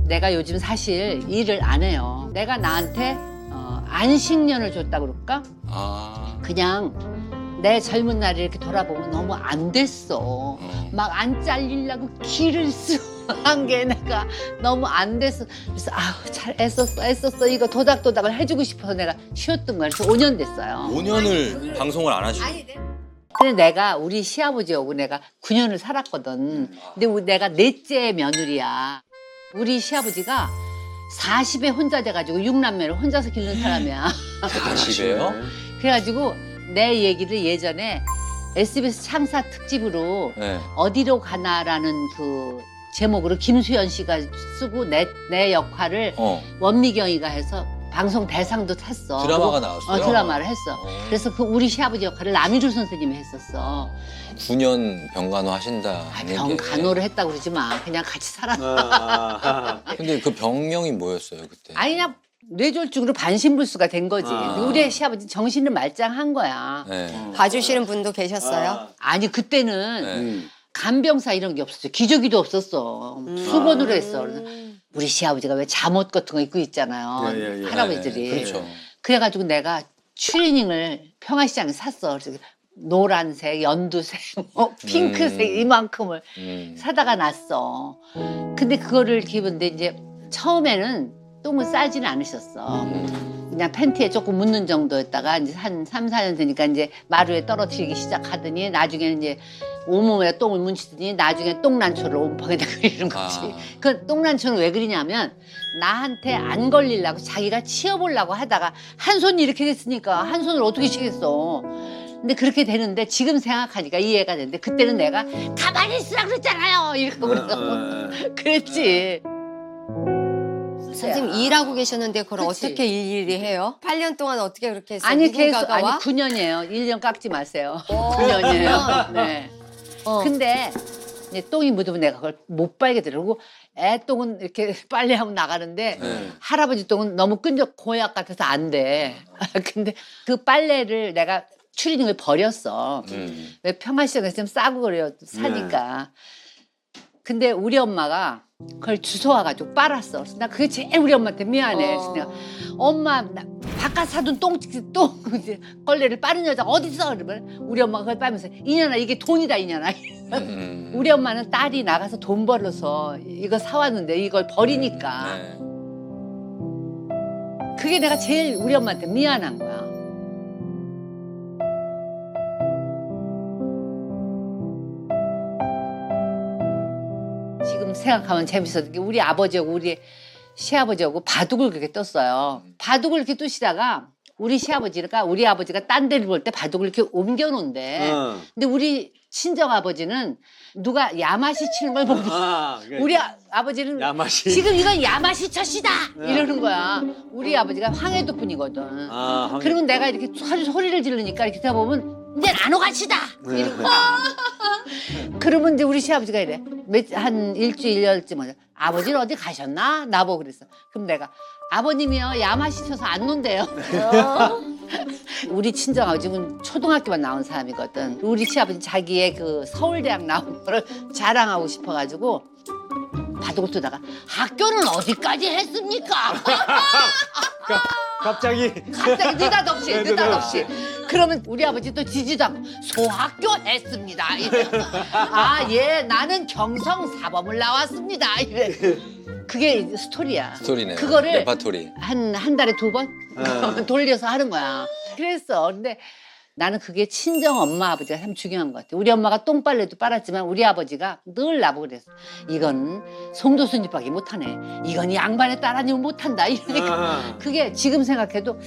내가 요즘 사실 일을 안 해요. 내가 나한테 안식년을 줬다 그럴까? 아. 그냥 내 젊은 날을 이렇게 돌아보면 너무 안 됐어. 막 안 잘리려고 기를 쓰한 게 내가 너무 안 됐어. 그래서 아우 잘 애썼어 이거 도닥도닥을 해주고 싶어서 내가 쉬었던 거야. 그래서 5년 됐어요. 5년을 방송을 안 하시고. 근데 내가 우리 시아버지하고 내가 9년을 살았거든. 근데 내가 넷째 며느리야. 우리 시아버지가 40에 혼자 돼가지고 6남매를 혼자서 기른 사람이야. 40이에요? 그래가지고 내 얘기를 예전에 SBS 창사 특집으로 네. 어디로 가나라는 그 제목으로 김수현 씨가 쓰고 내 역할을 원미경이가 해서 방송 대상도 탔어. 드라마가 나왔어요? 드라마를 했어. 그래서 그 우리 시아버지 역할을 남희루 선생님이 했었어. 9년 병간호 하신다. 병간호를 했다고 그러지 마. 그냥 같이 살았다. 근데 그 병명이 뭐였어요 그때? 아니 그냥 뇌졸중으로 반신불수가 된 거지. 우리 시아버지 정신은 말짱한 거야. 네. 봐주시는 분도 계셨어요? 아니 그때는 네. 간병사 이런 게 없었죠. 기저귀도 없었어. 수건으로 했어. 그래서 우리 시아버지가 왜 잠옷 같은 거 입고 있잖아요. 예, 예. 할아버지들이. 네, 그렇죠. 그래가지고 내가 추리닝을 평화시장에 샀어. 그래서 노란색, 연두색, 뭐 핑크색 이만큼을 사다가 놨어. 근데 그거를 이렇게 입었는데 이제 처음에는 똥을 싸지는 않으셨어. 그냥 팬티에 조금 묻는 정도였다가 이제 한 3, 4년 되니까 이제 마루에 떨어뜨리기 시작하더니 나중에는 이제 온몸에 똥을 뭉치더니 나중에 똥난초를 온방에다 그리는 거지. 그 똥난초는 왜 그리냐면 나한테 안 걸리려고 자기가 치워보려고 하다가 한 손이 이렇게 됐으니까 한 손을 어떻게 치겠어. 근데 그렇게 되는데 지금 생각하니까 이해가 되는데 그때는 내가 가만히 있으라 그랬잖아요. 이렇게 그래서 그랬지. 선생님 일하고 계셨는데 그걸 그치. 어떻게 일일이 해요? 8년 동안 어떻게 그렇게 했어요? 아니 계속 누군가가 아니 와? 9년이에요. 1년 깎지 마세요. 9년이에요. 네. 근데 이제 똥이 묻으면 내가 그걸 못 빨겠더라고. 애 똥은 이렇게 빨래하고 나가는데 할아버지 똥은 너무 끈적 고약 같아서 안 돼. 근데 그 빨래를 내가 추리닝을 버렸어. 왜 평화시장에서 좀 싸고 그래요. 사니까. 근데 우리 엄마가 그걸 주워와가지고 빨았어. 그래서 나 그게 제일 우리 엄마한테 미안해. 그래서 내가 엄마 나 바깥 사둔 똥 걸레를 빠는 여자가 어디 있어? 그러면 우리 엄마가 그걸 빨면서 이년아 이게 돈이다 이년아. 우리 엄마는 딸이 나가서 돈 벌어서 이거 사왔는데 이걸 버리니까. 네. 그게 내가 제일 우리 엄마한테 미안한 거야. 지금 생각하면 재밌었던 게 우리 아버지하고 우리 시아버지하고 바둑을 그렇게 떴어요. 바둑을 이렇게 뜨시다가 우리 시아버지가 우리 아버지가 딴 데를 볼 때 바둑을 이렇게 옮겨 놓은데 근데 우리 친정 아버지는 누가 야마시 치는 걸 보고 우리 아버지는 야마시. 지금 이건 야마시 쳤시다 이러는 거야. 우리 아버지가 황해도분이거든. 그러면 내가 이렇게 소리를 지르니까 이렇게 되다 보면 이제 나노가시다 이러는 거야. 그러면 이제 우리 시아버지가 이래. 한 일주일쯤 하자. 아버지는 어디 가셨나? 나보고 그랬어. 그럼 내가 아버님이요 야마시 쳐서 안 논대요. 우리 친정 아버지는 초등학교만 나온 사람이거든. 우리 시아버지 자기의 그 서울대학 나온 거를 자랑하고 싶어가지고 바둑을 두다가 학교는 어디까지 했습니까? 갑자기 느닷없이 느닷없이. 그러면 우리 아버지 또 지지도 않고 소학교 했습니다. 이래. 아 예 나는 경성 사범을 나왔습니다. 이래. 그게 스토리야. 스토리네요. 그거를 레파토리. 한 달에 2번 돌려서 하는 거야. 그랬어. 근데 나는 그게 친정 엄마 아버지가 참 중요한 것 같아. 우리 엄마가 똥빨래도 빨았지만 우리 아버지가 늘 나보고 그랬어. 이건 송도순이밖에 못하네. 이건 양반의 딸 아니면 못한다. 이러니까 그게 지금 생각해도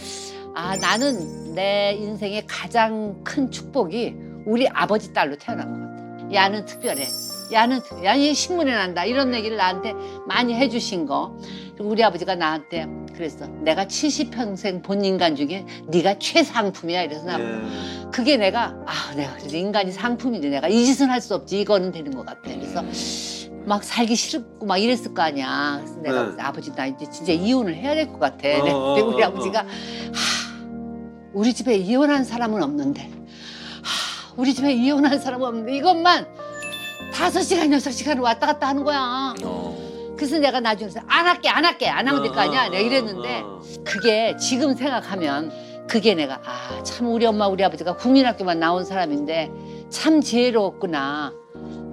아 나는 내 인생의 가장 큰 축복이 우리 아버지 딸로 태어난 것 같아. 야는 특별해. 야는 신문에 난다. 이런 얘기를 나한테 많이 해주신 거. 그리고 우리 아버지가 나한테 그랬어. 내가 70평생 본 인간 중에 네가 최상품이야. 이래서 나 그게 내가 내가 그래도 인간이 상품인데 내가 이 짓은 할 수 없지. 이거는 되는 것 같아. 그래서 막 살기 싫고 막 이랬을 거 아니야. 그래서 내가 아버지 나 이제 진짜 이혼을 해야 될 것 같아. 근데 우리 아버지가 우리 집에 이혼한 사람은 없는데 우리 집에 이혼한 사람은 없는데 이것만 5시간, 6시간 왔다 갔다 하는 거야. 그래서 내가 나중에 안 할게 안 하면 될 거 아니야. 내가 이랬는데 그게 지금 생각하면 그게 내가 참 우리 엄마 우리 아버지가 국민학교만 나온 사람인데 참 지혜로웠구나.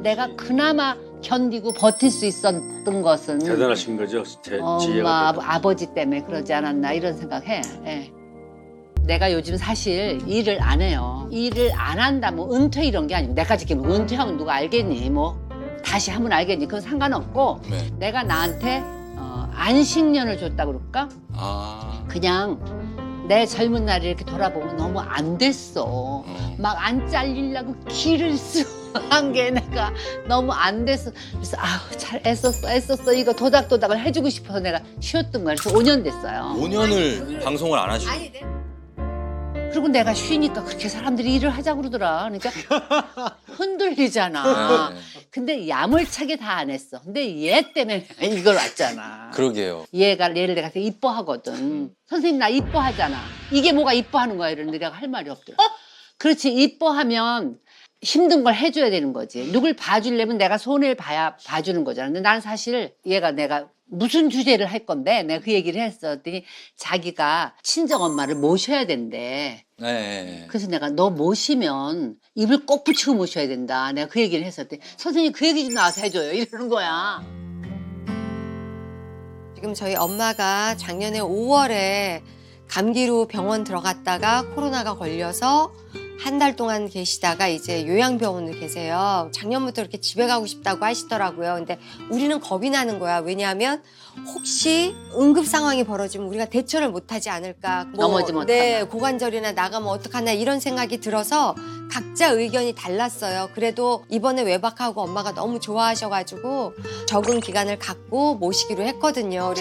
내가 그나마 견디고 버틸 수 있었던 것은 대단하신 거죠. 엄마 지혜가 아버지 때문에 그러지 않았나 이런 생각해. 예. 내가 요즘 사실 일을 안 해요. 일을 안 한다 뭐 은퇴 이런 게 아니고 내가 지금 은퇴하면 누가 알겠니 뭐 다시 하면 알겠니 그건 상관없고 네. 내가 나한테 안식년을 줬다고 그럴까? 아. 그냥 내 젊은 날을 이렇게 돌아보면 너무 안 됐어. 막 안 잘리려고 기를 쓰한 게 내가 너무 안 됐어. 그래서 잘 애썼어 이거 도닥도닥을 해주고 싶어서 내가 쉬었던 거야. 그래서 5년 됐어요. 5년을 방송을 안 하시고. 그리고 내가 쉬니까 그렇게 사람들이 일을 하자고 그러더라. 그러니까 흔들리잖아. 네. 근데 야물차게 다 안 했어. 근데 얘 때문에 이걸 왔잖아. 그러게요. 얘를 내가 되게 이뻐하거든. 선생님 나 이뻐하잖아. 이게 뭐가 이뻐하는 거야 이러는데 내가 할 말이 없더라. 그렇지 이뻐하면 힘든 걸 해줘야 되는 거지. 누굴 봐주려면 내가 손해를 봐주는 거잖아. 근데 나는 사실 얘가 내가 무슨 주제를 할 건데 내가 그 얘기를 했었더니 자기가 친정엄마를 모셔야 된대. 네. 그래서 내가 너 모시면 입을 꼭 붙이고 모셔야 된다. 내가 그 얘기를 했었더니 선생님 그 얘기 좀 나와서 해줘요. 이러는 거야. 지금 저희 엄마가 작년에 5월에 감기로 병원 들어갔다가 코로나가 걸려서 한 달 동안 계시다가 이제 요양병원을 계세요. 작년부터 이렇게 집에 가고 싶다고 하시더라고요. 근데 우리는 겁이 나는 거야. 왜냐하면 혹시 응급 상황이 벌어지면 우리가 대처를 못하지 않을까. 넘어지면 네, 어떡하나. 고관절이나 나가면 어떡하나 이런 생각이 들어서 각자 의견이 달랐어요. 그래도 이번에 외박하고 엄마가 너무 좋아하셔가지고 적응 기간을 갖고 모시기로 했거든요.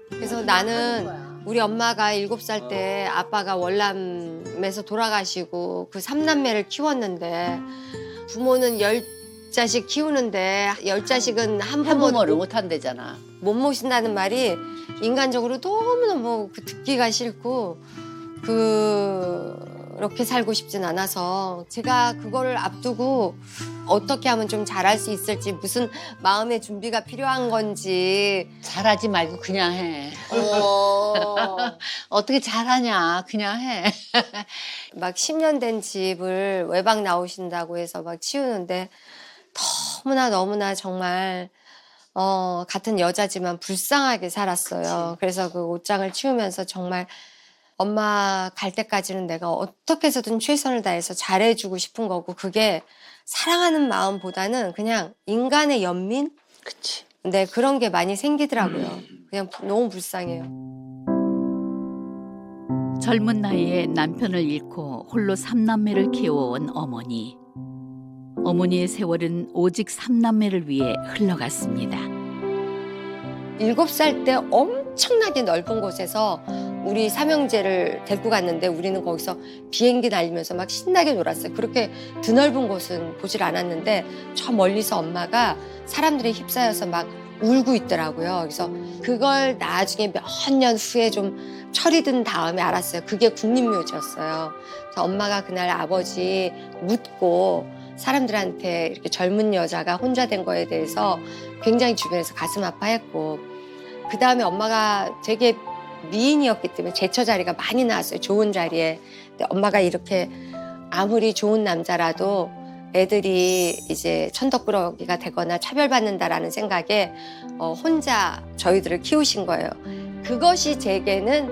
그래서 나는 우리 엄마가 7살 때 아빠가 월남에서 돌아가시고 그 3남매를 키웠는데 부모는 10자식 키우는데 10자식은 한 부모를 부모를 못 한대잖아. 못 모신다는 말이 인간적으로 너무너무 듣기가 싫고 그렇게 살고 싶진 않아서 제가 그거를 앞두고 어떻게 하면 좀 잘할 수 있을지 무슨 마음의 준비가 필요한 건지 잘하지 말고 그냥 해. 어떻게 잘하냐 그냥 해. 막 10년 된 집을 외박 나오신다고 해서 막 치우는데 너무나 정말 같은 여자지만 불쌍하게 살았어요. 그래서 그 옷장을 치우면서 정말 엄마 갈 때까지는 내가 어떻게 해서든 최선을 다해서 잘해주고 싶은 거고 그게 사랑하는 마음보다는 그냥 인간의 연민? 그치. 네, 그런 게 많이 생기더라고요. 그냥 너무 불쌍해요. 젊은 나이에 남편을 잃고 홀로 3남매를 키워온 어머니. 어머니의 세월은 오직 3남매를 위해 흘러갔습니다. 7살 때 엄청나게 넓은 곳에서 우리 삼형제를 데리고 갔는데 우리는 거기서 비행기 날리면서 막 신나게 놀았어요. 그렇게 드넓은 곳은 보질 않았는데 저 멀리서 엄마가 사람들에 휩싸여서 막 울고 있더라고요. 그래서 그걸 나중에 몇 년 후에 좀 철이 든 다음에 알았어요. 그게 국립묘지였어요. 그래서 엄마가 그날 아버지 묻고 사람들한테 이렇게 젊은 여자가 혼자 된 거에 대해서 굉장히 주변에서 가슴 아파했고 그 다음에 엄마가 되게 미인이었기 때문에 제처 자리가 많이 나왔어요. 좋은 자리에. 근데 엄마가 이렇게 아무리 좋은 남자라도 애들이 이제 천덕꾸러기가 되거나 차별받는다라는 생각에 혼자 저희들을 키우신 거예요. 그것이 제게는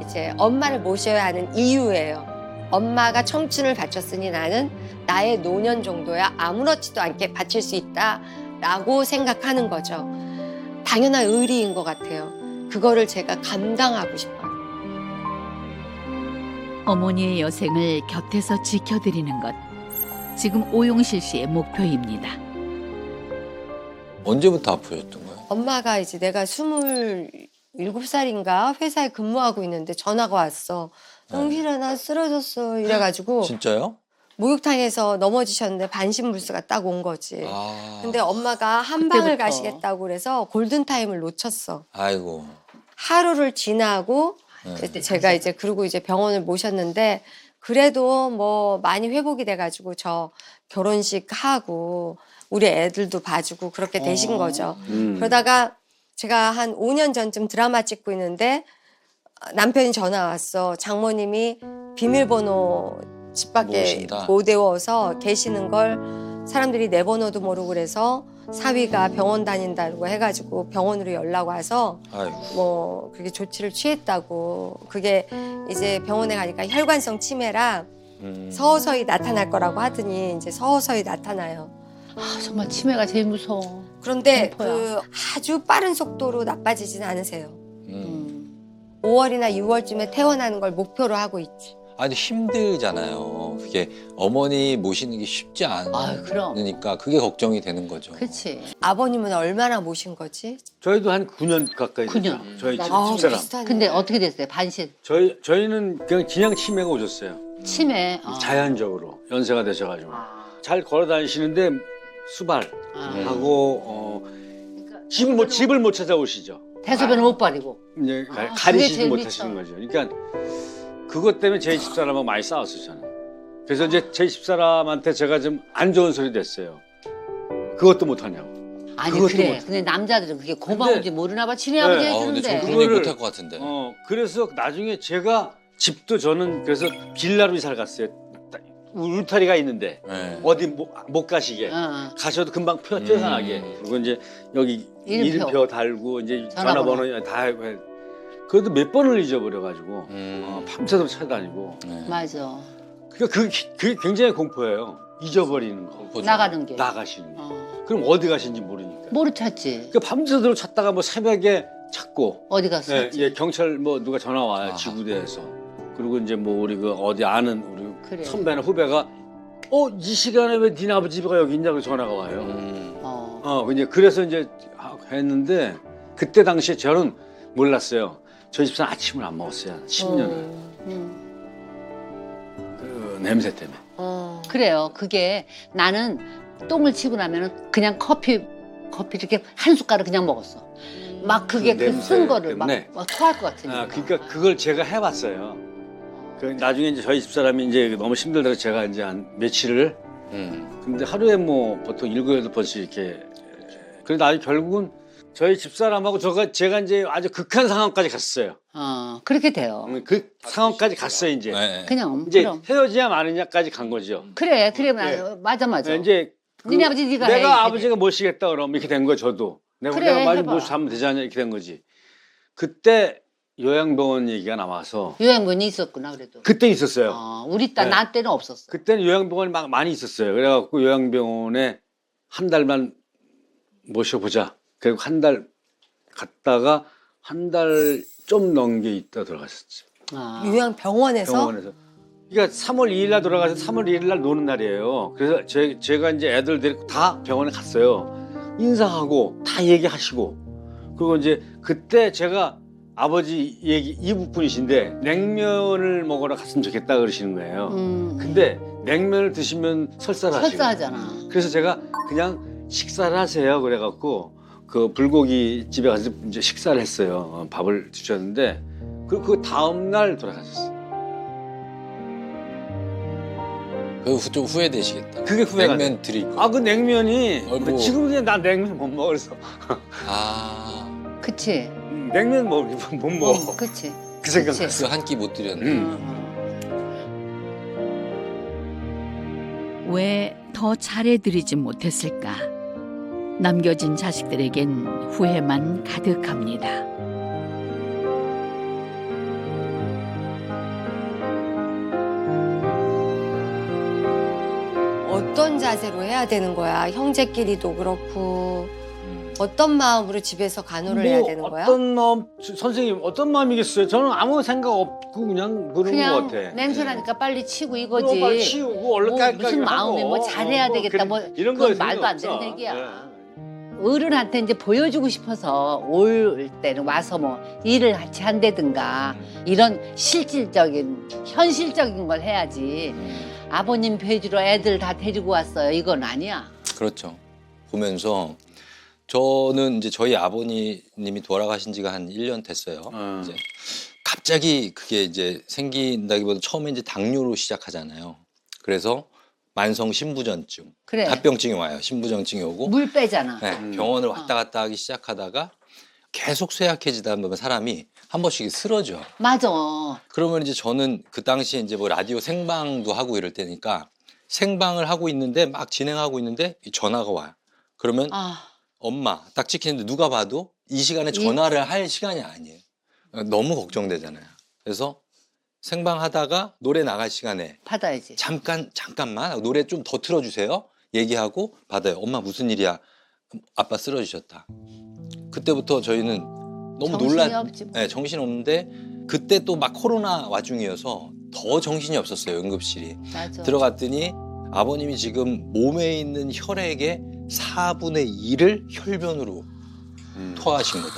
이제 엄마를 모셔야 하는 이유예요. 엄마가 청춘을 바쳤으니 나는 나의 노년 정도야 아무렇지도 않게 바칠 수 있다라고 생각하는 거죠. 당연한 의리인 것 같아요. 그거를 제가 감당하고 싶어요. 어머니의 여생을 곁에서 지켜드리는 것. 지금 오용실 씨의 목표입니다. 언제부터 아프셨던 거예요? 엄마가 이제 내가 27살인가 회사에 근무하고 있는데 전화가 왔어. 영실아 나 쓰러졌어 이래가지고 진짜요? 목욕탕에서 넘어지셨는데 반신불수가 딱 온 거지. 아. 근데 엄마가 한방을 그때부터. 가시겠다고 그래서 골든타임을 놓쳤어. 아이고. 하루를 지나고 네. 제가 이제 그러고 이제 병원을 모셨는데 그래도 뭐 많이 회복이 돼가지고 저 결혼식 하고 우리 애들도 봐주고 그렇게 되신 어. 거죠. 그러다가 제가 한 5년 전쯤 드라마 찍고 있는데 남편이 전화 왔어. 장모님이 비밀번호 집 밖에 모르신다. 못 외워서 계시는 걸 사람들이 내 번호도 모르고 그래서 사위가 병원 다닌다고 해가지고 병원으로 연락 와서 아이고. 뭐 그렇게 조치를 취했다고. 그게 이제 병원에 가니까 혈관성 치매라 서서히 나타날 거라고 하더니 이제 서서히 나타나요. 아, 정말 치매가 제일 무서워. 그런데 공포야. 그 아주 빠른 속도로 나빠지진 않으세요. 음. 5월이나 6월쯤에 퇴원하는 걸 목표로 하고 있지. 아니 힘들잖아요. 그게 어머니 모시는 게 쉽지 아유, 그럼. 않으니까 그게 걱정이 되는 거죠. 그렇지. 아버님은 얼마나 모신 거지? 저희도 한 9년 가까이 9년. 됐죠. 저희 아, 집사람. 비슷하네. 근데 어떻게 됐어요? 반신. 저희는 그냥 치매가 오셨어요. 치매. 어. 자연적으로 연세가 되셔가지고 아. 잘 걸어 다니시는데 수발하고 아. 집을 못 찾아오시죠. 대소변을 못 버리고. 이제 아, 그게 가리시지 제일 못하시는 거죠. 그러니까 그것 때문에 제 집사람하고 많이 싸웠어요 저는. 그래서 이제 제 집사람한테 제가 좀 안 좋은 소리 됐어요. 그것도 못 하냐고. 아니 그것도 그래. 못해. 근데 남자들은 그게 고마운지 근데- 모르나 봐. 친애 아버지 네. 근데 저 해주는데. 그런 얘기 그거를- 못할 것 같은데. 그래서 나중에 제가 집도 저는 그래서 빌라로 이사를 갔어요. 울타리가 있는데 네. 어디 못 가시게. 어. 가셔도 금방 편하게. 그리고 이제 여기 이름표. 이름표 달고 이제 전화번호. 전화번호 다 하고 해. 그래도 몇 번을 잊어버려가지고 음. 밤새도록 찾아다니고. 네. 맞아. 그러니까 그게 굉장히 공포예요. 잊어버리는 거. 보죠. 나가는 게. 나가시는 거. 어. 그럼 어디 가신지 모르니까. 모르 찾지. 그러니까 밤새도록 찾다가 뭐 새벽에 찾고. 어디 가서 예, 찾지. 예, 경찰 뭐 누가 전화 와요. 아하. 지구대에서. 그리고 이제 뭐 우리 그 어디 아는 우리 그래. 선배나 후배가 이 시간에 왜 니네 아버지 집가 여기 있냐고 전화가 와요. 이제 그래서 이제 했는데 그때 당시에 저는 몰랐어요. 저희 집사는 아침을 안 먹었어요. 10년을. 그 냄새 때문에. 그래요. 그게 나는 똥을 치고 나면은 그냥 커피 이렇게 한 숟가락 그냥 먹었어. 막 그게 그 그 냄새 쓴 거를 막, 때문에? 막 토할 것 같으니까. 그러니까 그걸 제가 해봤어요. 그 나중에 이제 저희 집사람이 이제 너무 힘들다고 제가 이제 한 며칠을 근데 하루에 뭐 보통 7, 8번씩 이렇게 그래도 아주 결국은 저희 집사람하고 제가 이제 아주 극한 상황까지 갔어요. 그렇게 돼요. 그 상황까지 갔어요 이제. 네. 그냥 이제 그럼. 헤어지냐 마느냐까지 간 거죠. 그래 네. 맞아. 이제 니네 아버지 네가 해, 내가 이렇게 아버지가 모시겠다 그러면 이렇게 된 거예요 저도. 그래, 내가 많이 해봐. 모시면 되지 않냐 이렇게 된 거지. 그때 요양병원 얘기가 나와서 요양원이 있었구나 그래도. 그때 있었어요. 우리 딸 네. 나 때는 없었어. 그때는 요양병원이 막 많이 있었어요. 그래갖고 요양병원에 한 달만 모셔보자. 그리고 한 달 갔다가 한 달 좀 넘게 있다 돌아갔었죠. 요양병원에서? 병원에서. 그러니까 3월 2일 날 돌아가서 3월 1일 날 노는 날이에요. 그래서 제가 이제 애들 데리고 다 병원에 갔어요. 인사하고 다 얘기하시고. 그리고 이제 그때 제가 아버지 얘기 이북분이신데 냉면을 먹으러 갔으면 좋겠다 그러시는 거예요. 근데 냉면을 드시면 설사를 하시고. 설사하잖아. 그래서 제가 그냥 식사를 하세요. 그래갖고 그 불고기 집에 가서 이제 식사를 했어요. 밥을 주셨는데 그 다음 날 돌아가셨어요. 좀 후회되시겠다. 그게 후회가 냉면 드릴 거. 그 냉면이 아이고. 지금 그냥 난 냉면 못 먹어 그래서 그치. 냉면 못 먹어. 그치. 그 생각 그치. 났어. 그 한 끼 못 드렸네. 왜 더 잘해드리지 못했을까? 남겨진 자식들에겐 후회만 가득합니다. 어떤 자세로 해야 되는 거야? 형제끼리도 그렇고 어떤 마음으로 집에서 간호를 해야 되는 거야? 어떤 마음 선생님 어떤 마음이겠어요? 저는 아무 생각 없고 그냥 그런 것 같아. 냄새 나니까 빨리 치고 그거 이거지. 빨리 치우고 얼른 뭐 깔끔하게 무슨 하고. 마음에 뭐 잘해야 되겠다 뭐 이런 그건 거 말도 안 생각 되는 없어. 얘기야. 네. 어른한테 이제 보여주고 싶어서 올 때는 와서 뭐 일을 같이 한다든가 이런 실질적인 현실적인 걸 해야지. 아버님 뵈주러 애들 다 데리고 왔어요. 이건 아니야. 그렇죠. 보면서 저는 이제 저희 아버님이 돌아가신 지가 한 1년 됐어요. 이제 갑자기 그게 이제 생긴다기보다 처음에 이제 당뇨로 시작하잖아요. 그래서 만성 신부전증, 그래. 합병증이 와요. 신부전증이 오고 물 빼잖아. 네, 병원을 왔다 갔다 하기 시작하다가 계속 쇠약해지다 보면 사람이 한 번씩 쓰러져. 맞아. 그러면 이제 저는 그 당시에 이제 뭐 라디오 생방도 하고 이럴 때니까 생방을 하고 있는데 막 진행하고 있는데 이 전화가 와요. 그러면 아, 엄마 딱 찍히는데 누가 봐도 이 시간에 전화를 할 시간이 아니에요. 너무 걱정되잖아요. 그래서 생방하다가 노래 나갈 시간에 받아야지. 잠깐만 노래 좀 더 틀어주세요. 얘기하고 받아요. 엄마 무슨 일이야? 아빠 쓰러지셨다. 그때부터 저희는 너무 정신이 없지 뭐. 네, 정신 없는데 그때 또 막 코로나 와중이어서 더 정신이 없었어요. 응급실이. 맞아. 들어갔더니 아버님이 지금 몸에 있는 혈액의 4분의 1을 혈변으로 토하신 거다.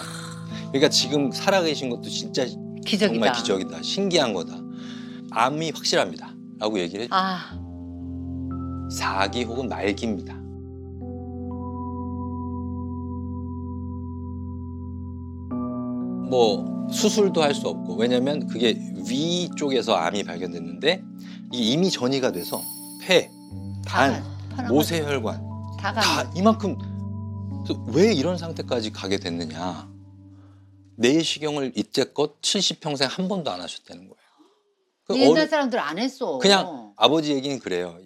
그러니까 지금 살아계신 것도 진짜 기적이다. 정말 기적이다. 신기한 거다. 암이 확실합니다. 라고 얘기를 해요. 아, 4기 혹은 말기입니다. 뭐 수술도 할 수 없고 왜냐면 그게 위 쪽에서 암이 발견됐는데 이게 이미 전이가 돼서 폐, 간, 모세혈관 다 다 가. 이만큼 그래서 왜 이런 상태까지 가게 됐느냐. 내시경을 이때껏 70평생 한 번도 안 하셨다는 거예요. 그 옛날 사람들 안 했어. 그냥 아버지 얘기는 그래요.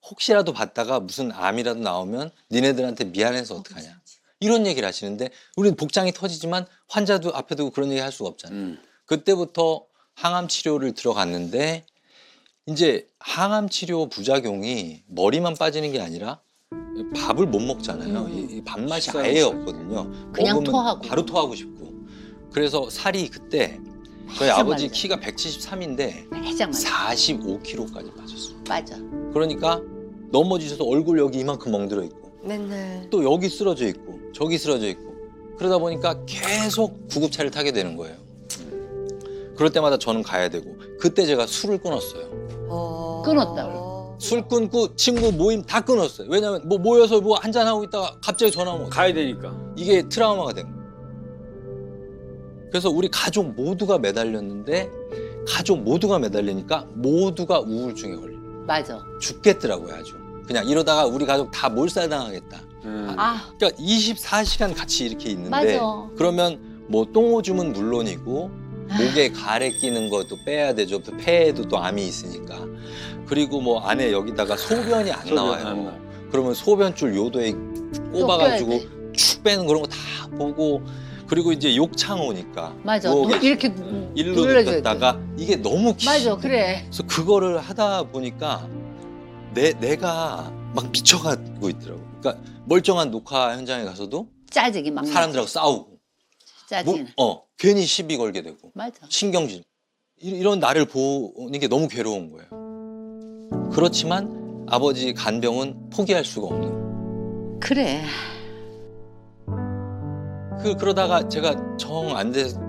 혹시라도 받다가 무슨 암이라도 나오면 니네들한테 미안해서 어떡하냐. 이런 얘기를 하시는데 우리는 복장이 터지지만 환자도 앞에 두고 그런 얘기 할 수가 없잖아요. 그때부터 항암 치료를 들어갔는데 이제 항암 치료 부작용이 머리만 빠지는 게 아니라 밥을 못 먹잖아요. 이 밥맛이 아예 없거든요. 그냥 먹으면 토하고. 바로 토하고 싶고. 그래서 살이 그때 저희 매장 아버지 말이죠. 키가 173인데 매장 맞아. 45kg까지 빠졌어요. 맞아. 그러니까 넘어지셔서 얼굴 여기 이만큼 멍들어 있고 맨날. 또 여기 쓰러져 있고 저기 쓰러져 있고 그러다 보니까 계속 구급차를 타게 되는 거예요. 그럴 때마다 저는 가야 되고 그때 제가 술을 끊었어요. 끊었다고. 술 끊고 친구 모임 다 끊었어요. 왜냐면 뭐 모여서 뭐 한잔하고 있다가 갑자기 전화 오면 가야 되니까. 이게 트라우마가 된 거예요. 그래서 우리 가족 모두가 매달렸는데 가족 모두가 매달리니까 모두가 우울증에 걸려요. 맞아. 죽겠더라고요 아주. 그냥 이러다가 우리 가족 다 몰살당하겠다. 아, 그러니까 24시간 같이 이렇게 있는데 맞아. 그러면 뭐 똥오줌은 물론이고 목에 가래 끼는 것도 빼야 되죠. 또 폐에도 또 암이 있으니까. 그리고 뭐 안에 여기다가 소변이 안 나와요. 그러면 소변줄 요도에 꼽아가지고 껴야 돼. 축 빼는 그런 거 다 보고 그리고 이제 욕창 오니까 맞아. 목에 이렇게 일로 눌러줘야 눕혔다가 이게 너무 맞아, 그래. 그래서 그거를 하다 보니까 내가 막 미쳐가고 있더라고. 그러니까 멀쩡한 녹화 현장에 가서도 짜증이 막 사람들하고 싸우고, 짜증. 괜히 시비 걸게 되고, 맞아. 신경질. 이런 나를 보는 게 너무 괴로운 거예요. 그렇지만 아버지 간병은 포기할 수가 없는. 그래. 그러다가 제가 정 안 돼서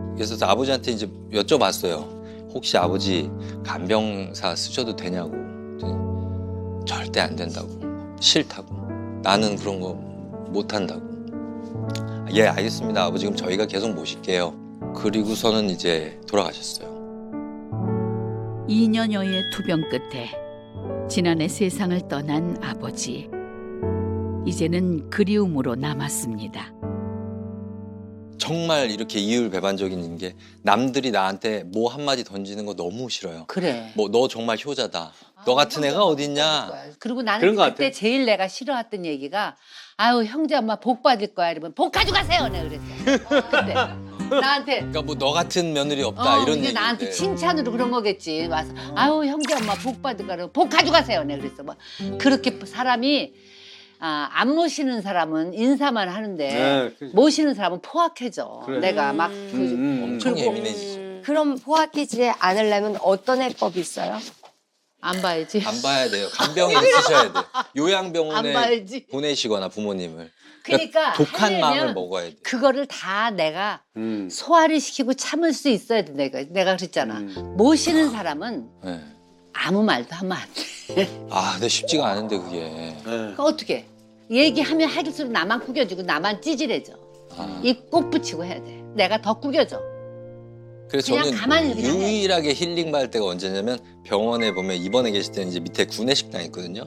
아버지한테 이제 여쭤봤어요. 혹시 아버지 간병사 쓰셔도 되냐고. 그랬더니 절대 안 된다고. 싫다고. 나는 그런 거 못한다고. 예, 알겠습니다. 아버지 그럼 저희가 계속 모실게요. 그리고서는 이제 돌아가셨어요. 2년여의 투병 끝에 지난해 세상을 떠난 아버지. 이제는 그리움으로 남았습니다. 정말 이렇게 이율배반적인 게 남들이 나한테 뭐 한마디 던지는 거 너무 싫어요. 그래. 뭐 너 정말 효자다. 너 같은 애가 어딨냐. 그리고 그런 나는 것 그때 같아. 제일 내가 싫어했던 얘기가 아유 형제 엄마 복 받을 거야 이러면 복 가져가세요 내가 그랬어. 그때 나한테 그러니까 뭐 너 같은 며느리 없다 이런 이게 얘기. 나한테 칭찬으로 그런 거겠지. 와서 아유 형제 엄마 복 받을 거야 복 가져가세요 내가 그랬어. 뭐 그렇게 사람이 안 모시는 사람은 인사만 하는데 네, 그렇죠. 모시는 사람은 포악해져. 그래. 내가 막 엄청 그리고 예민해지죠. 그럼 포악해지지 않으려면 어떤 해법이 있어요? 안 봐야지. 안 봐야 돼요. 간병이 있으셔야 돼. 요양병원에 안 봐야지. 보내시거나 부모님을. 그러니까 독한 하려면 마음을 먹어야 돼. 그거를 다 내가 음. 소화를 시키고 참을 수 있어야 돼. 내가 그랬잖아. 모시는 사람은 네. 아무 말도 하면 안 돼. 근데 쉽지가 않은데 그게. 네. 그러니까 어떻게 얘기하면 할수록 나만 구겨지고 나만 찌질해져. 아. 입 꼭 붙이고 해야 돼. 내가 더 구겨져. 그래서 그냥 저는 가만히 그냥 해. 유일하게 힐링 받을 때가 언제냐면 병원에 보면 입원해 계실 때는 이제 밑에 구내식당 있거든요.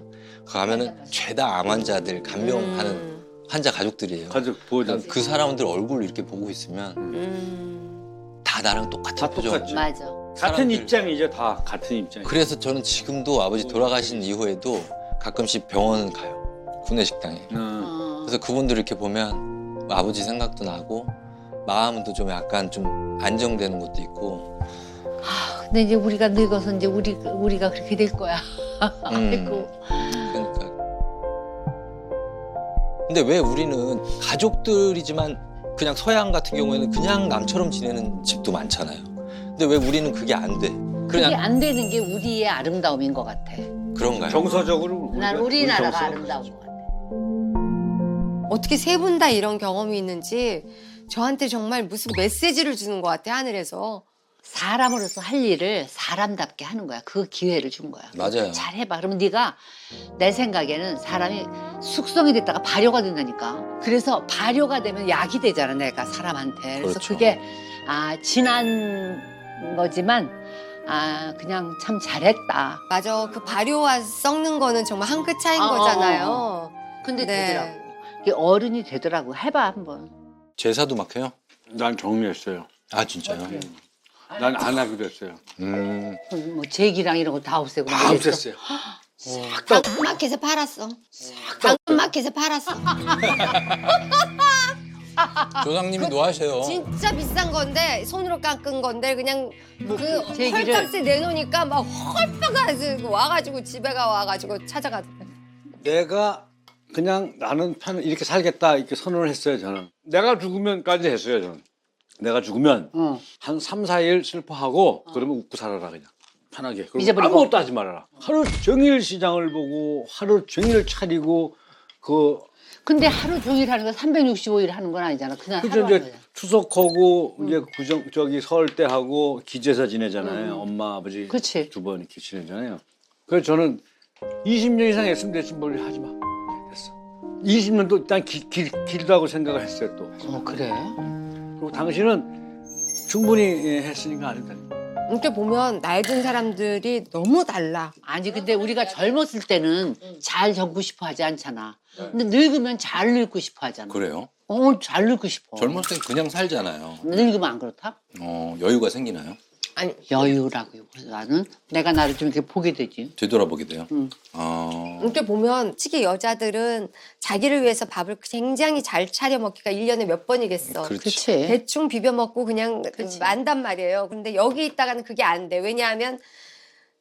그 가면은 죄다 암 환자들 간병하는 환자 가족들이에요. 가족 보호자. 그 사람들 얼굴 이렇게 보고 있으면 다 나랑 똑같은 다 표정. 똑같지. 맞아. 같은 사람들. 입장이죠, 다 같은 입장. 그래서 저는 지금도 아버지 돌아가신 이후에도 가끔씩 병원 가요. 구내식당에. 그래서 그분들 이렇게 보면 아버지 생각도 나고 마음도 좀 약간 좀 안정되는 것도 있고. 근데 이제 우리가 늙어서 이제 우리가 그렇게 될 거야. 아이고. 그러니까. 근데 왜 우리는 가족들이지만 그냥 서양 같은 경우에는 그냥 남처럼 지내는 집도 많잖아요. 근데 왜 우리는 그게 안 돼? 그게 그냥 안 되는 게 우리의 아름다움인 것 같아. 그런가요? 정서적으로 난 우리 우리나라가 정서? 아름다운 것 같아. 어떻게 세 분 다 이런 경험이 있는지 저한테 정말 무슨 메시지를 주는 것 같아 하늘에서. 사람으로서 할 일을 사람답게 하는 거야. 그 기회를 준 거야. 맞아요. 잘해봐. 그러면 네가 내 생각에는 사람이 숙성이 됐다가 발효가 된다니까. 그래서 발효가 되면 약이 되잖아. 내가 사람한테. 그래서 그렇죠. 그게 지난 거지만 그냥 참 잘했다. 맞아. 그 발효와 썩는 거는 정말 한 끗 차이인 어, 거잖아요. 근데 네. 되더라고. 이게 어른이 되더라고. 해봐 한번. 제사도 막 해요? 난 정리했어요. 아 진짜요? 난 안 하기로 했어요. 뭐 제기랑 이런 거 다 없애고. 다 막 이랬어. 없앴어요. 당근마켓에 팔았어. 당근마켓에 팔았어. 조상님이 노하셔요. 진짜 비싼 건데 손으로 깎은 건데 그냥 그 제기를. 헐값에 내놓으니까 막 헐빠가지고 와가지고 집에가 와가지고 찾아가더래. 내가 그냥 나는 이렇게 살겠다 이렇게 선언을 했어요, 저는. 내가 죽으면까지 했어요, 저는. 내가 죽으면 어. 한 3, 4일 슬퍼하고 그러면 웃고 살아라 그냥. 편하게. 그리고 잊어버리고. 아무것도 하지 말아라. 하루 종일 시장을 보고 하루 종일 차리고 근데 하루 종일 하는 거 365일 하는 건 아니잖아. 그냥 그죠 하루 하는 이제 거잖아. 추석하고 이제 저기 설 때 하고 기제사 지내잖아요. 엄마 아버지 그치. 두 번 이렇게 지내잖아요. 그래서 저는 20년 이상 했으면 됐지 뭘 하지 마. 됐어. 20년도 일단 길다고 생각을 했어요 또. 그래? 그리고 당신은 충분히 했으니까 안 했다니까. 이렇게 보면 나이 든 사람들이 너무 달라. 아니 근데 우리가 젊었을 때는 잘 젊고 싶어 하지 않잖아. 근데 늙으면 잘 늙고 싶어 하잖아. 그래요? 잘 늙고 싶어. 젊을 땐 그냥 살잖아요. 늙으면 안 그렇다? 여유가 생기나요? 아니 여유라기보다는 내가 나를 좀 이렇게 보게 되지. 되돌아보게 돼요? 응. 이렇게 보면 특히 여자들은 자기를 위해서 밥을 굉장히 잘 차려 먹기가 1년에 몇 번이겠어. 그렇지. 그렇지. 대충 비벼 먹고 그냥 그치. 만단 말이에요. 근데 여기 있다가는 그게 안 돼. 왜냐하면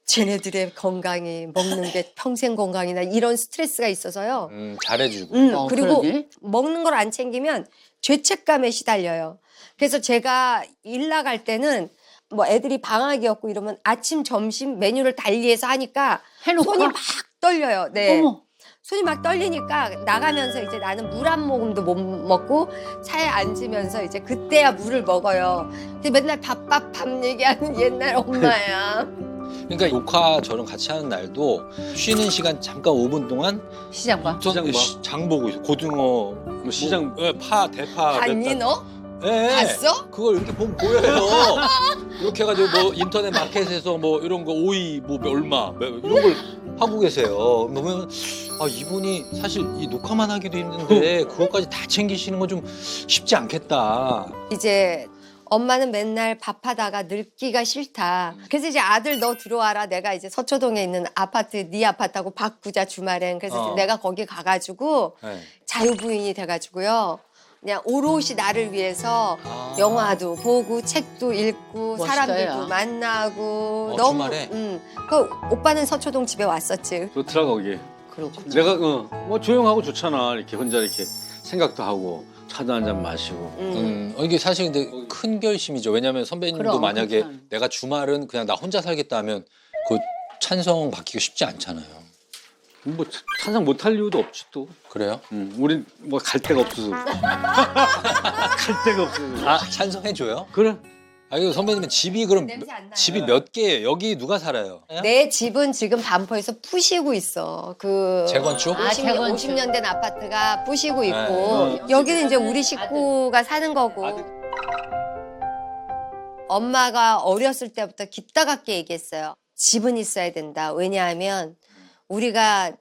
쟤네들의 건강이 먹는 게 평생 건강이나 이런 스트레스가 있어서요. 잘해주고. 그리고 그러니? 먹는 걸 안 챙기면 죄책감에 시달려요. 그래서 제가 일 나갈 때는 뭐 애들이 방학이었고 이러면 아침, 점심 메뉴를 달리해서 하니까 해놓고 손이 가? 막 떨려요. 네. 어머. 손이 막 떨리니까 나가면서 이제 나는 물 한 모금도 못 먹고 차에 앉으면서 이제 그때야 물을 먹어요. 근데 맨날 밥 얘기하는 옛날 엄마야. 그러니까 녹화 저랑 같이 하는 날도 쉬는 시간 잠깐 5분 동안 시장 봐. 시장 봐. 장 보고 있어. 고등어, 뭐 시장 파, 대파. 봤니 너? 예. 봤어? 그걸 이렇게 보면 보여요. 이렇게 해가지고 뭐 인터넷 마켓에서 뭐 이런 거 오이 뭐 얼마 이런 걸 하고 계세요. 보면 이분이 사실 이 녹화만 하기도 힘든데 그것까지 다 챙기시는 건 좀 쉽지 않겠다. 이제 엄마는 맨날 밥하다가 늙기가 싫다. 그래서 이제 아들 너 들어와라. 내가 이제 서초동에 있는 아파트 네 아파트하고 바꾸자 주말엔. 그래서 이제 내가 거기 가가지고 네. 자유부인이 돼가지고요. 그냥 오롯이 나를 위해서 영화도 보고 책도 읽고 멋있다, 사람들도 야. 만나고 주말에? 그 오빠는 서초동 집에 왔었지. 좋더라 거기. 그렇구나. 내가 뭐 조용하고 좋잖아. 이렇게 혼자 이렇게 생각도 하고 차도 한 잔 마시고. 이게 사실 근데 큰 결심이죠. 왜냐하면 선배님도 그럼, 만약에 그렇잖아. 내가 주말은 그냥 나 혼자 살겠다 하면 그 찬성 받기가 쉽지 않잖아요. 뭐 찬성 못할 이유도 없지 또. 그래요? 우린 뭐 갈 데가 없어서. 갈 데가 없어서. 찬성해줘요? 그래. 이거 선배님은 집이 그럼 냄새 안 나요? 집이 몇 개예요? 여기 누가 살아요? 내 집은 지금 반포에서 부시고 있어. 그 재건축? 50년 된 아파트가 부시고 있고 네. 여기는 이제 우리 식구가 사는 거고. 엄마가 어렸을 때부터 기따갑게 얘기했어요. 집은 있어야 된다. 왜냐하면 우리가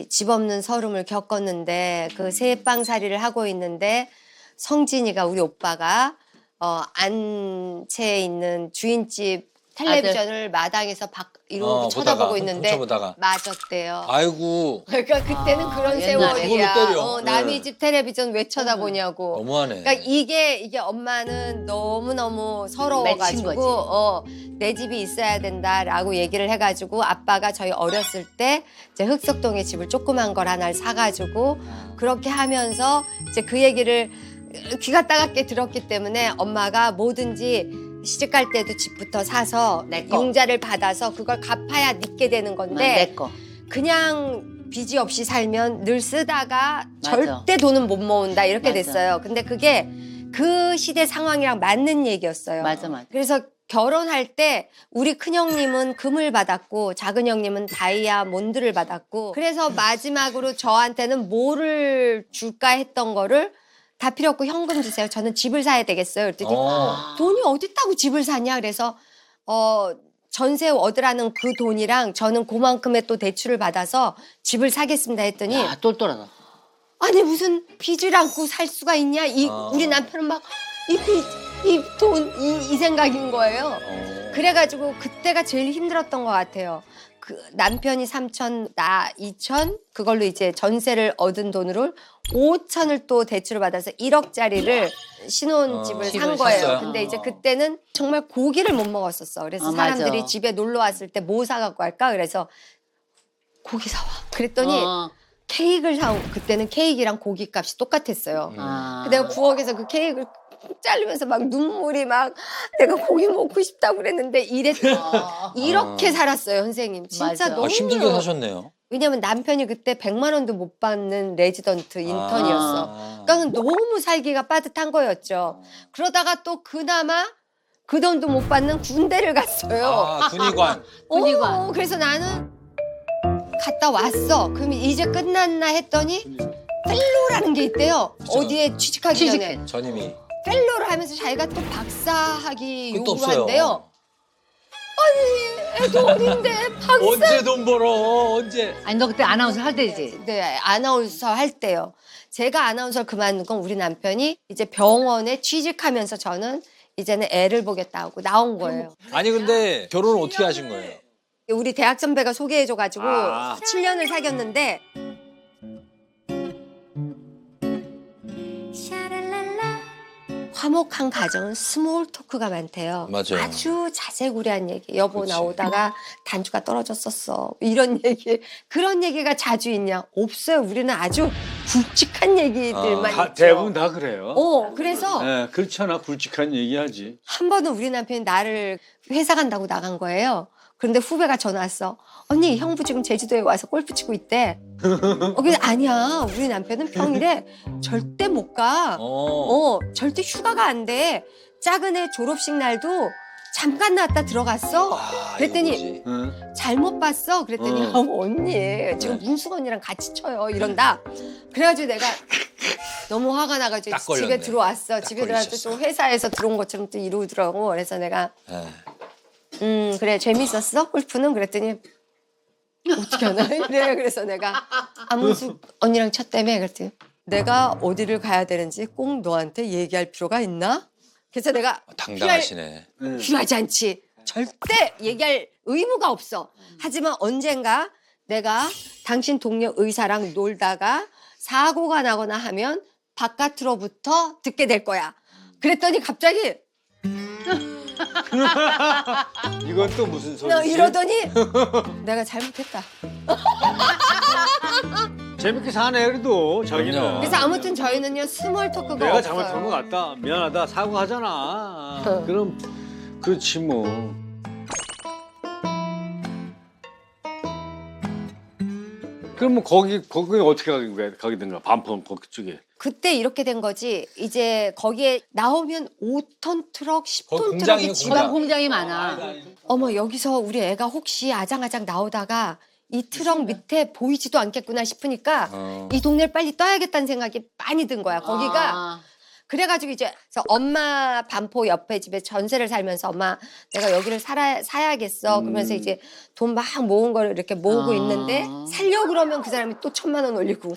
집 없는 서름을 겪었는데 그 새빵살이를 하고 있는데 성진이가 우리 오빠가 안채에 있는 주인집 텔레비전을 마당에서 이러고 쳐다보고 보다가, 있는데 훔쳐보다가. 맞았대요. 아이고 그러니까 그때는 그런 옛날에. 세월이야. 그걸로 때려. 남의 집 텔레비전 왜 쳐다보냐고. 너무하네. 그러니까 이게 엄마는 너무너무 맺힌 서러워가지고 거지. 내 집이 있어야 된다라고 얘기를 해가지고 아빠가 저희 어렸을 때 이제 흑석동에 집을 조그만 걸 하나를 사가지고 그렇게 하면서 이제 그 얘기를 귀가 따갑게 들었기 때문에 엄마가 뭐든지 시집 갈 때도 집부터 사서 내 거. 융자를 받아서 그걸 갚아야 믿게 되는 건데 내 거. 그냥 빚이 없이 살면 늘 쓰다가 맞아. 절대 돈은 못 모은다 이렇게 맞아. 됐어요. 근데 그게 그 시대 상황이랑 맞는 얘기였어요. 맞아. 그래서 결혼할 때 우리 큰형님은 금을 받았고 작은형님은 다이아몬드를 받았고 그래서 마지막으로 저한테는 뭐를 줄까 했던 거를 다 필요 없고 현금 주세요. 저는 집을 사야 되겠어요. 그랬더니 돈이 어디 있다고 집을 사냐. 그래서 전세 얻으라는 그 돈이랑 저는 그만큼의 또 대출을 받아서 집을 사겠습니다 했더니 야, 똘똘하다. 아니 무슨 빚을 안고 살 수가 있냐. 우리 남편은 막 이 빚, 이 돈, 이 생각인 거예요. 그래가지고 그때가 제일 힘들었던 것 같아요. 그 남편이 3천, 나 2천, 그걸로 이제 전세를 얻은 돈으로 5천을 또 대출을 받아서 1억짜리를 신혼집을 산 집을 거예요. 샀어요? 근데 이제 그때는 정말 고기를 못 먹었었어. 그래서 맞아. 사람들이 집에 놀러 왔을 때 뭐 사갖고 갈까? 그래서 고기 사와. 그랬더니 케이크를 사온 그때는 케이크랑 고기 값이 똑같았어요. 내가 부엌에서 그 케이크를 자르면서 막 눈물이 막 내가 고기 먹고 싶다고 그랬는데 이렇게 살았어요, 선생님. 진짜 맞아. 너무 힘들게 사셨네요. 왜냐면 남편이 그때 100만 원도 못 받는 레지던트 인턴이었어. 그러니까 너무 살기가 빠듯한 거였죠. 그러다가 또 그나마 그 돈도 못 받는 군대를 갔어요. 군의관. 군의관. 그래서 나는 갔다 왔어. 그럼 이제 끝났나 했더니 펠로라는 게 있대요. 그쵸. 어디에 취직하기 전에. 전임이. 펠로를 하면서 자기가 또 박사학위 그것도 요구한대요. 없어요. 애도 어린데 박사. 언제 돈 벌어? 언제? 아니 너 그때 아나운서 할 때지. 네, 아나운서 할 때요. 제가 아나운서를 그만둔 건 우리 남편이 이제 병원에 취직하면서 저는 이제는 애를 보겠다 하고 나온 거예요. 아니 근데 결혼을 어떻게 하신 거예요? 우리 대학 선배가 소개해줘가지고 7년을 사귀었는데 화목한 가정은 스몰 토크가 많대요. 맞아요. 아주 자세구리한 얘기. 여보 그치. 나 오다가 단추가 떨어졌었어. 이런 얘기. 그런 얘기가 자주 있냐? 없어요. 우리는 아주 굵직한 얘기들만 있죠. 대부분 다 그래요. 그래서 네, 그렇잖아. 굵직한 얘기하지. 한 번은 우리 남편이 나를 회사 간다고 나간 거예요. 그런데 후배가 전화 왔어. 언니 형부 지금 제주도에 와서 골프 치고 있대. 그래서 아니야. 우리 남편은 평일에 절대 못 가. 절대 휴가가 안 돼. 작은 애 졸업식 날도 잠깐 나왔다 들어갔어. 그랬더니 응. 잘못 봤어. 그랬더니 언니 지금 문숙 언니랑 같이 쳐요. 이런다. 그래가지고 내가 너무 화가 나가지고 딱 걸렸네. 집에 들어왔어. 딱 집에 들어와서 걸리셨어. 또 회사에서 들어온 것처럼 또 이러더라고. 그래서 내가 네. 그래 재밌었어 골프는 그랬더니 어떻게 하나 그래 그래서 내가 안문숙 언니랑 쳤다며 그랬더니 내가 어디를 가야 되는지 꼭 너한테 얘기할 필요가 있나? 그래서 내가 당당하시네. 필요하지 않지. 절대 얘기할 의무가 없어. 하지만 언젠가 내가 당신 동료 의사랑 놀다가 사고가 나거나 하면 바깥으로부터 듣게 될 거야. 그랬더니 갑자기 이건 또 무슨 소리지? 이러더니 내가 잘못했다. 재밌게 사네 그래도 자기는. 그럼요. 그래서 아무튼 저희는요 스몰 토크가 내가 없어요. 잘못한 것 같다. 미안하다. 사과하잖아. 그럼 그렇지 뭐. 그럼 뭐 거기 어떻게 가게 된가? 반품 거기 쪽에. 그때 이렇게 된 거지. 이제 거기에 나오면 5톤 트럭, 10톤 거기 트럭이 공장이에요, 지방 지방. 공장이 많아. 어머 여기서 우리 애가 혹시 아장아장 나오다가 이 트럭 밑에 보이지도 않겠구나 싶으니까 이 동네를 빨리 떠야겠다는 생각이 많이 든 거야. 거기가 그래가지고 이제 그래서 엄마 반포 옆에 집에 전세를 살면서 엄마 내가 여기를 사야겠어. 그러면서 이제 돈 막 모은 걸 이렇게 모으고 아. 있는데 살려고 그러면 그 사람이 또 1,000만 원 올리고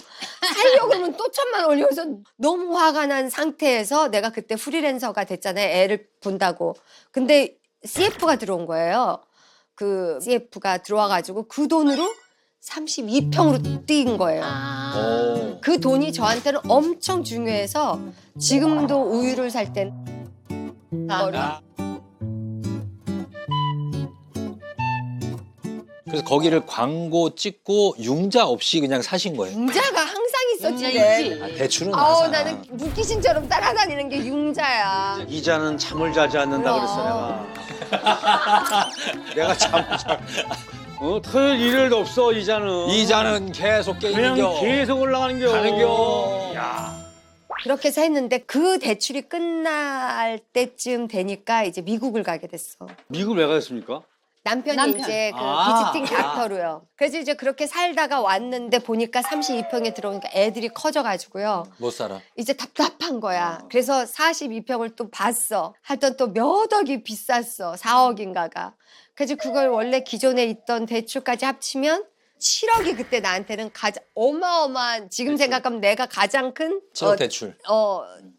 살려고 그러면 또 1,000만 원 올리고서 너무 화가 난 상태에서 내가 그때 프리랜서가 됐잖아요. 애를 본다고. 근데 CF가 들어온 거예요. 그 CF가 들어와가지고 그 돈으로 32평으로 뛴 거예요. 아. 그 돈이 저한테는 엄청 중요해서 지금도 우유를 살 땐 그래서 거기를 광고 찍고 융자 없이 그냥 사신 거예요? 융자가 항상 있어 융자 집에. 있지. 아, 대출은 아우 나잖아. 나는 물귀신처럼 따라다니는 게 융자야. 이자는 잠을 자지 않는다 그럼. 그랬어 내가. 내가 잠을 자. 토요일 일요일도 없어 이자는. 이자는 계속 깨지는 그냥 겨. 계속 올라가는 겨. 가는 겨. 야. 그렇게 해서 했는데 그 대출이 끝날 때쯤 되니까 이제 미국을 가게 됐어. 미국 왜 가셨습니까? 남편이 남편. 이제 그 아. 비지팅 닥터로요. 그래서 이제 그렇게 살다가 왔는데 보니까 32평에 들어오니까 애들이 커져가지고요. 못 살아. 이제 답답한 거야. 그래서 42평을 또 봤어. 하여튼 또 몇 억이 비쌌어. 4억인가가. 그래서 그걸 원래 기존에 있던 대출까지 합치면 7억이 그때 나한테는 가장 어마어마한 지금 생각하면 내가 가장 큰 7억 대출.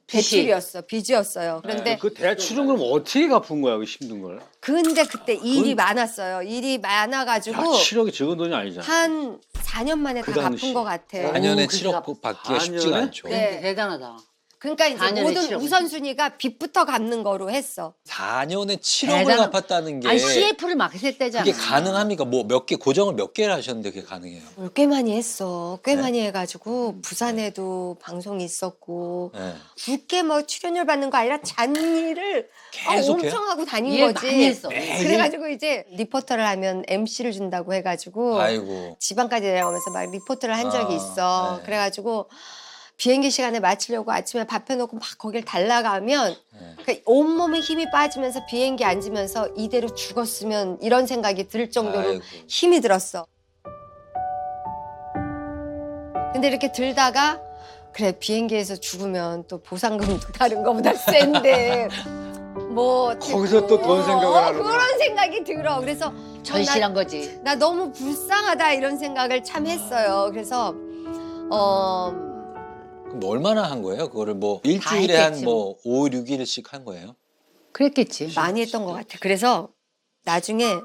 대출이었어. 빚이었어요. 그런데 그 대출은 그럼 어떻게 갚은 거야 그 힘든 걸? 근데 그때 일이 많았어요. 일이 많아가지고 야 7억이 적은 돈이 아니잖아. 한 4년 만에 그 다 당시. 갚은 것 같아. 4년에 그러니까 7억 받기가 쉽지가 4년에? 않죠. 네. 대단하다. 그러니까 이제 4년에 모든 7억. 우선순위가 빚부터 갚는 거로 했어. 4년에 7억을 대단한- 갚았다는 게 아니 CF를 막 했을 때잖아. 그게 가능합니까? 뭐 몇 개 고정을 몇 개를 하셨는데 그게 가능해요? 꽤 많이 했어. 꽤 네. 많이 해가지고 부산에도 방송이 있었고 네. 굵게 뭐 출연료 받는 거 아니라 잔일을 계속해요? 엄청 하고 다닌 일 거지. 많이 했어. 그래가지고 이제 리포터를 하면 MC를 준다고 해가지고 아이고. 지방까지 내려가면서 막 리포트를 한 적이 아, 있어. 네. 그래가지고 비행기 시간에 마치려고 아침에 밥 해놓고 막 거길 달라가면 네. 그러니까 온몸에 힘이 빠지면서 비행기 앉으면서 이대로 죽었으면 이런 생각이 들 정도로 아이고. 힘이 들었어. 근데 이렇게 들다가 그래 비행기에서 죽으면 또 보상금도 다른 거보다 센데 뭐 거기서 또 돈 생각을 하는구나. 그런 생각이 들어. 그래서 절실한 거지. 나 너무 불쌍하다 이런 생각을 참 했어요. 그래서 그럼 얼마나 한 거예요? 그거를 뭐 일주일에 한 했겠지, 뭐 5, 6일씩 한 거예요? 그랬겠지. 많이 했던 것 같아. 그래서 나중에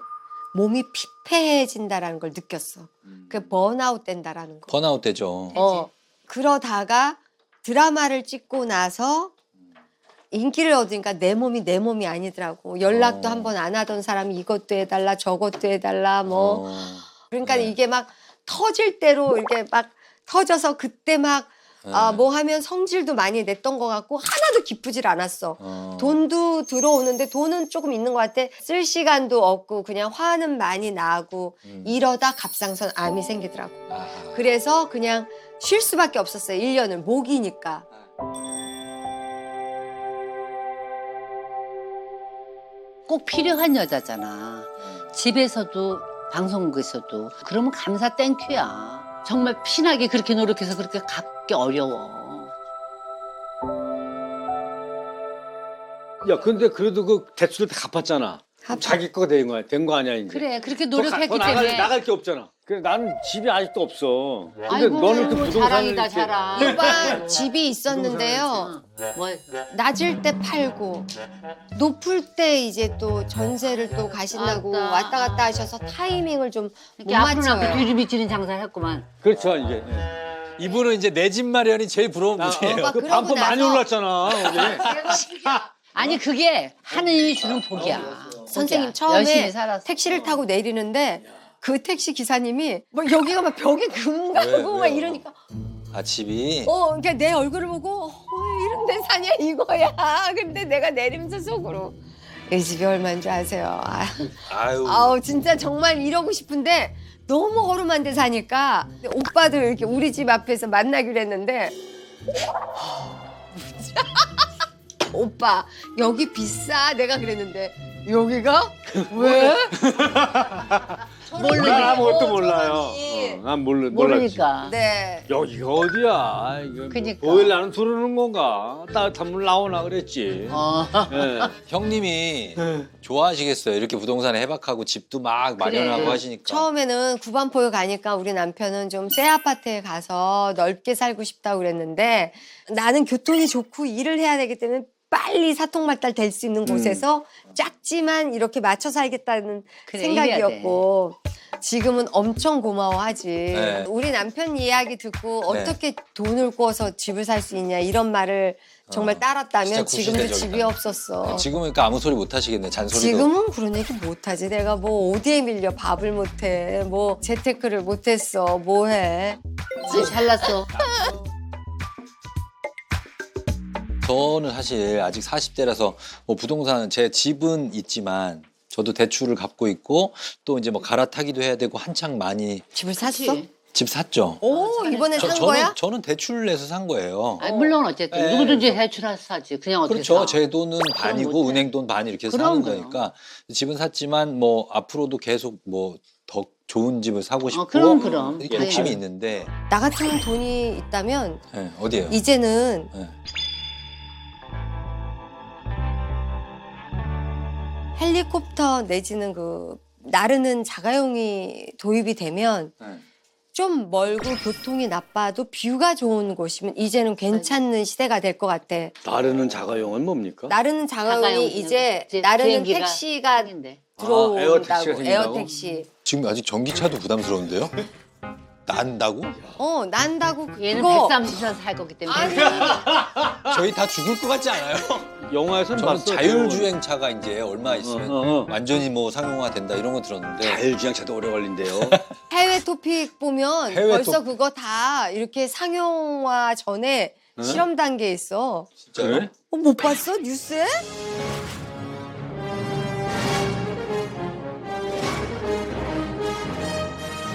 몸이 피폐해진다라는 걸 느꼈어. 그 번아웃 된다라는 거. 번아웃 되죠. 그러다가 드라마를 찍고 나서 인기를 얻으니까 내 몸이 내 몸이 아니더라고. 연락도 어. 한 번 안 하던 사람이 이것도 해달라 저것도 해달라 뭐. 그러니까 네. 이게 막 터질 대로 이렇게 막 터져서 그때 막 뭐 하면 성질도 많이 냈던 것 같고 하나도 기쁘질 않았어. 돈도 들어오는데 돈은 조금 있는 것 같아. 쓸 시간도 없고 그냥 화는 많이 나고 이러다 갑상선 암이 생기더라고. 아하. 그래서 그냥 쉴 수밖에 없었어요. 1년을 목이니까. 꼭 필요한 여자잖아. 집에서도 방송국에서도. 그러면 감사 땡큐야. 정말 피나게 그렇게 노력해서 그렇게 갚기 어려워. 야 근데 그래도 그 대출을 다 갚았잖아. 자기 거가 된 거야. 된 거 아니야 이제. 그래 그렇게 더 노력했기 나갈, 때문에. 나갈 게 없잖아. 그래 나는 집이 아직도 없어. 근데 아이고, 너는 이렇게 부동산을 자랑이다 이렇게- 자랑. 오빠 집이 있었는데요. 뭐 낮을 때 팔고 높을 때 이제 또 전세를 또 가신다고 아따. 왔다 갔다 하셔서 타이밍을 좀 못 이렇게 앞으로 맞춰요. 앞으로 뒤로 미치는 장사를 했구만. 그렇죠 이제. 이분은 이제 내 집 마련이 제일 부러운 분이에요. 오빠 그 그러고 반품 많이 나서- 올랐잖아. 우리. 아니 그게 하느님이 주는 복이야. 선생님 복이야. 처음에 열심히 살았어. 택시를 타고 내리는데 그 택시 기사님이 뭐 여기가 막 벽에 금 가고 막 왜요? 이러니까 아 집이 그러니까 내 얼굴을 보고 이런 데 사냐 이거야. 근데 내가 내리면서 속으로 이 집이 얼마인 줄 아세요? 아유. 아우 진짜 정말 이러고 싶은데 너무 허름한 데 사니까 오빠들 이렇게 우리 집 앞에서 만나기로 했는데 오빠 여기 비싸 내가 그랬는데 여기가? 왜? 난 모르니까. 아무것도 몰라요. 난 몰랐지. 모르니까. 네. 여기가 어디야? 이거 그니까. 보일러는 두르는 건가? 따뜻한 물 나오나 그랬지. 예. 형님이 좋아하시겠어요. 이렇게 부동산에 해박하고 집도 막 마련하고 그래. 하시니까. 처음에는 구반포에 가니까 우리 남편은 좀 새 아파트에 가서 넓게 살고 싶다고 그랬는데 나는 교통이 좋고 일을 해야 되기 때문에 빨리 사통말달 될 수 있는 곳에서 작지만 이렇게 맞춰 살겠다는 그래, 생각이었고 지금은 엄청 고마워하지. 네. 우리 남편 이야기 듣고 어떻게 돈을 꿔서 집을 살 수 있냐 이런 말을 정말 따랐다면 진짜 지금도 구시대적이다. 집이 없었어. 지금은 그러니까 아무 소리 못 하시겠네. 잔소리도. 지금은 그런 얘기 못하지. 내가 뭐 어디에 밀려 밥을 못해. 뭐 재테크를 못했어. 뭐해. 잘났어. 저는 사실 아직 40대라서 뭐 부동산 제 집은 있지만 저도 대출을 갚고 있고 또 이제 뭐 갈아타기도 해야 되고 한창 많이 집을 샀어? 그치? 집 샀죠. 오, 이번에 산 거야? 저는 대출을 내서 산 거예요. 아니, 물론 어쨌든 네. 누구든지 대출해서 사지. 그냥 어떻게 그렇죠. 사. 제 돈은 반이고 못해. 은행 돈 반 이렇게 그럼, 사는 그럼. 거니까 집은 샀지만 뭐 앞으로도 계속 뭐 더 좋은 집을 사고 싶고 그럼. 이렇게 욕심이 있는데 나 같으면 돈이 있다면 네, 어디에요? 이제는 네. 헬리콥터 내지는 그 나르는 자가용이 도입이 되면 네. 좀 멀고 교통이 나빠도 뷰가 좋은 곳이면 이제는 괜찮은 시대가 될 것 같아. 나르는 자가용은 뭡니까? 나르는 자가용이 자가용 이제 그냥 나르는 비행기가 택시가 생긴대. 들어온다고. 에어택시가 생긴다고? 에어택시. 지금 아직 전기차도 부담스러운데요? 난다고? 난다고 얘는 그거 130선 살 거기 때문에. 아니 저희 다 죽을 것 같지 않아요? 영화에서는 저는 봤어. 자율주행차가 이제 얼마 있으면 어. 완전히 뭐 상용화 된다 이런 거 들었는데 자율주행차도 오래 걸린대요. 해외 토픽 보면 해외 벌써 토픽. 그거 다 이렇게 상용화 전에 실험 단계에 있어. 진짜요? 그래? 못 봤어? 뉴스에?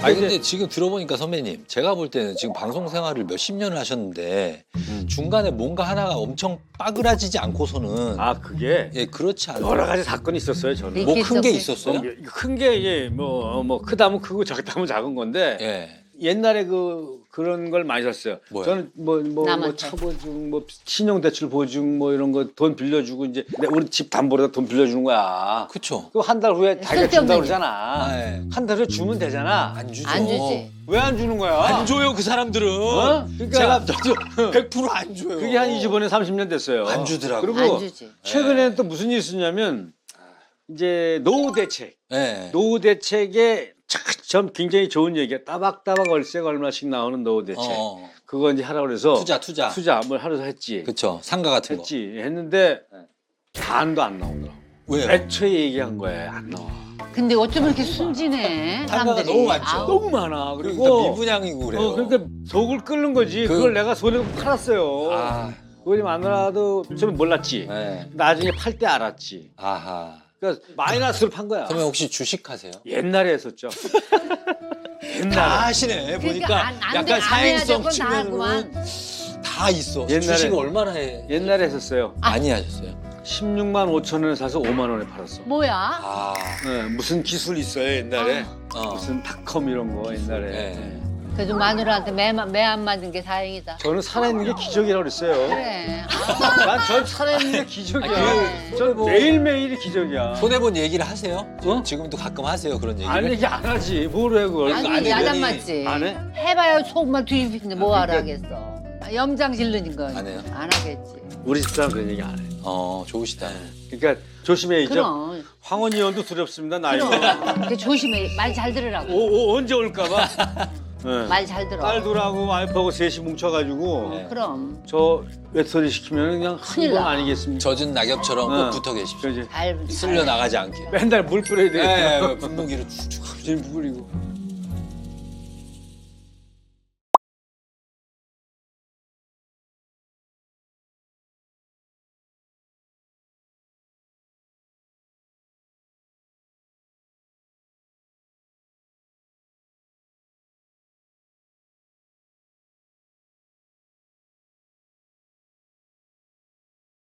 아니 근데 지금 들어보니까 선배님 제가 볼 때는 지금 방송 생활을 몇십 년을 하셨는데 중간에 뭔가 하나가 엄청 빠그라지지 않고서는 아 그게 예 그렇지 않아요. 여러 가지 사건이 있었어요 저는. 뭐 큰 게 있었어요? 있었어요? 큰 게 이제 뭐 크다면 크고 작다면 작은 건데 예. 옛날에 그런 걸 많이 샀어요. 뭐요? 저는 뭐 남한테. 차 보증, 뭐 신용대출 보증, 뭐 이런 거 돈 빌려주고 이제 우리 집 담보로다 돈 빌려주는 거야. 그쵸. 그 한 달 후에 자기가 쓸데없는 준다고 일. 그러잖아. 네. 한 달 후에 주면 되잖아. 안 주죠. 안 주지. 왜 안 주는 거야? 안 줘요 그 사람들은. 어? 그러니까 제가 저도 100%안 줘요. 그게 한 20원에 30년 됐어요. 안 주더라고. 그리고 안 주지. 최근에 또 무슨 일이 있었냐면 이제 노후 대책. 예. 노후 대책에 참 굉장히 좋은 얘기야. 따박따박 월세가 얼마씩 나오는 노후 대책. 어. 그거 이제 하라고 그래서 투자. 뭘 하루서 했지. 그쵸. 상가 같은 거. 했지. 했는데 반도 안 나오더라고. 왜요? 애초에 얘기한 거에 안 나와. 근데 어쩜 이렇게 순진해 상가가 사람들이. 너무 많죠. 아우. 너무 많아. 그러니까 그리고 미분양이고 그래요. 그러니까 속을 끓는 거지. 그- 그걸 내가 손에 팔았어요. 아. 그걸 마누라도 저는 몰랐지. 네. 나중에 팔 때 알았지. 아하. 그러니까 마이너스로 판 거야. 그러면 혹시 주식하세요? 옛날에 했었죠. 다 옛날에. 하시네. 보니까 안 돼, 약간 안 해야 될 사행성 건다 측면으로는 다 있어. 옛날에- 주식을 얼마나 해? 옛날에 했었어요. 많이 하셨어요? 16만 5천 원에 사서 5만 원에 팔았어. 뭐야? 아. 네, 무슨 기술 있어요 옛날에? 어. 무슨 닷컴 이런 거 옛날에. 네. 그래도 마누라한테 매 안 맞은 게 다행이다. 저는 살아있는 게 기적이라고 그랬어요. 그래. 난전 살아있는 게 기적이야. 아, 전 뭐- 매일매일이 기적이야. 손해본 얘기를 하세요? 어? 지금도 가끔 하세요 그런 얘기를? 안 얘기 안 하지. 뭘 해 그걸. 아니 안 야단 해더니 맞지. 안 해? 해봐야 속만 뒤집히는데 뭐 아, 하라 그러니까- 하겠어. 염장 질르는 거. 안 해요? 안 하겠지. 우리 집사람 그런 얘기 안 해. 좋으시다. 그러니까 조심해야죠. 그럼. 황혼 이혼도 두렵습니다 나이가. 그럼. 그 조심해. 말 잘 들으라고. 언제 올까봐. 네. 말 잘 들어. 딸들하고 와이프하고 셋이 뭉쳐가지고 네. 그럼. 저 외톨이 시키면 그냥 큰일 한번 나. 아니겠습니까? 젖은 낙엽처럼 꼭 어. 붙어 계십시오. 그지? 잘 쓸려 나가지 않게. 맨날 물 뿌려야 돼. 네, 분무기로 쭉쭉 지금 뿌리고.